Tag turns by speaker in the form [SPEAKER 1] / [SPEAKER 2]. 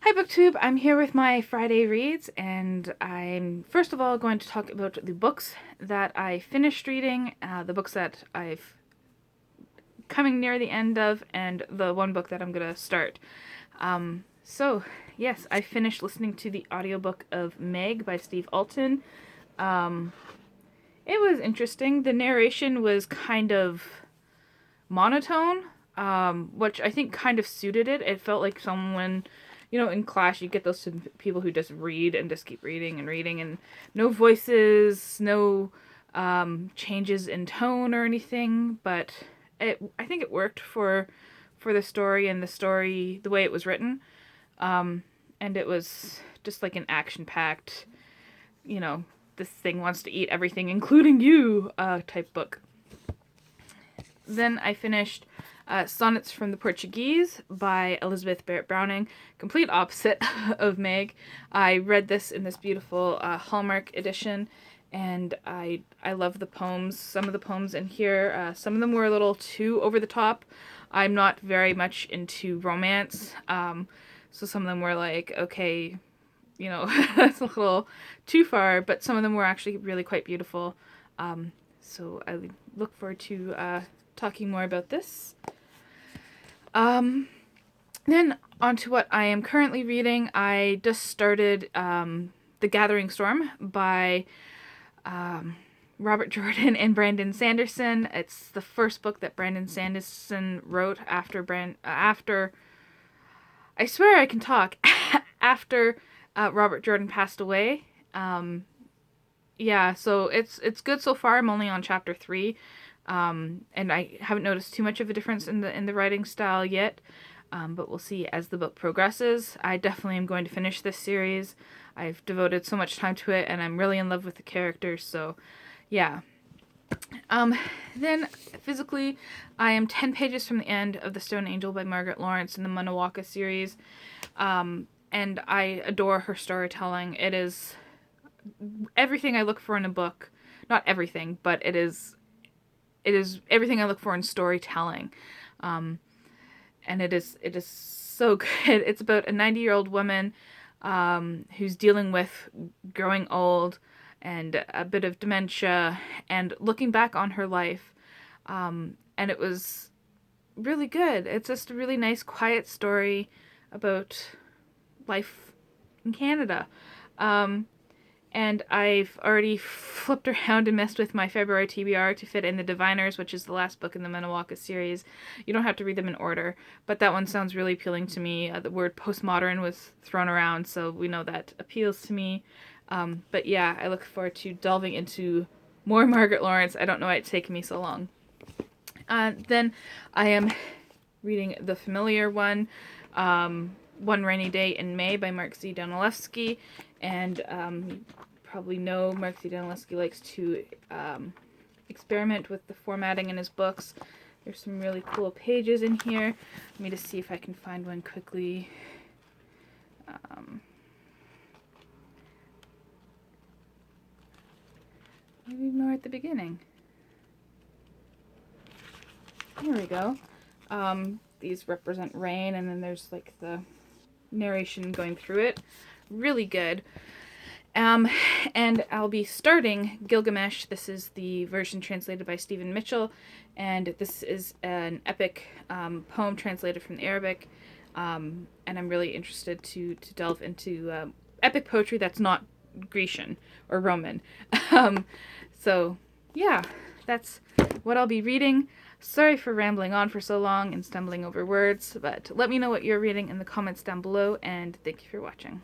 [SPEAKER 1] Hi BookTube, I'm here with my Friday reads, and I'm first of all going to talk about the books that I finished reading, the books that I've coming near the end of, and the one book that I'm going to start. Yes, I finished listening to the audiobook of Meg by Steve Alton. It was interesting. The narration was kind of monotone, which I think kind of suited it. It felt like someone, in class you get those people who just read and just keep reading and reading, and no voices, no changes in tone or anything. But I think it worked for the story and the way it was written, and it was just like an action-packed, this thing wants to eat everything, including you, type book. Then I finished Sonnets from the Portuguese by Elizabeth Barrett Browning. Complete opposite of Meg. I read this in this beautiful Hallmark edition, and I love the poems. Some of the poems in here, some of them were a little too over the top. I'm not very much into romance, so some of them were like, okay, that's a little too far, but some of them were actually really quite beautiful. So I look forward to talking more about this. Then on to what I am currently reading. I just started The Gathering Storm by Robert Jordan and Brandon Sanderson. It's the first book that Brandon Sanderson wrote after I swear I can talk after Robert Jordan passed away. Yeah, so it's good so far. I'm only on chapter 3. And I haven't noticed too much of a difference in the writing style yet, but we'll see as the book progresses. I definitely am going to finish this series. I've devoted so much time to it, and I'm really in love with the characters, so yeah. Then, physically, I am 10 pages from the end of The Stone Angel by Margaret Lawrence in the Manawaka series, and I adore her storytelling. It is everything I look for in a book. Not everything, but it is everything I look for in storytelling. And it is so good. It's about a 90-year-old woman who's dealing with growing old and a bit of dementia and looking back on her life. And it was really good. It's just a really nice, quiet story about life in Canada. And I've already flipped around and messed with my February TBR to fit in The Diviners, which is the last book in the Manawaka series. You don't have to read them in order, but that one sounds really appealing to me. The word postmodern was thrown around, so we know that appeals to me. But yeah, I look forward to delving into more Margaret Lawrence. I don't know why it's taken me so long. Then I am reading The Familiar One, One Rainy Day in May by Mark Z. Danilewski. And you probably know Mark Z. Danilewski likes to experiment with the formatting in his books. There's some really cool pages in here. Let me just see if I can find one quickly. Maybe more at the beginning. Here we go. These represent rain, and then there's like the narration going through it. Really good. And I'll be starting Gilgamesh. This is the version translated by Stephen Mitchell, and this is an epic poem translated from the Arabic, and I'm really interested to delve into epic poetry that's not Grecian or Roman. So yeah, that's what I'll be reading. Sorry for rambling on for so long and stumbling over words, but let me know what you're reading in the comments down below, and thank you for watching.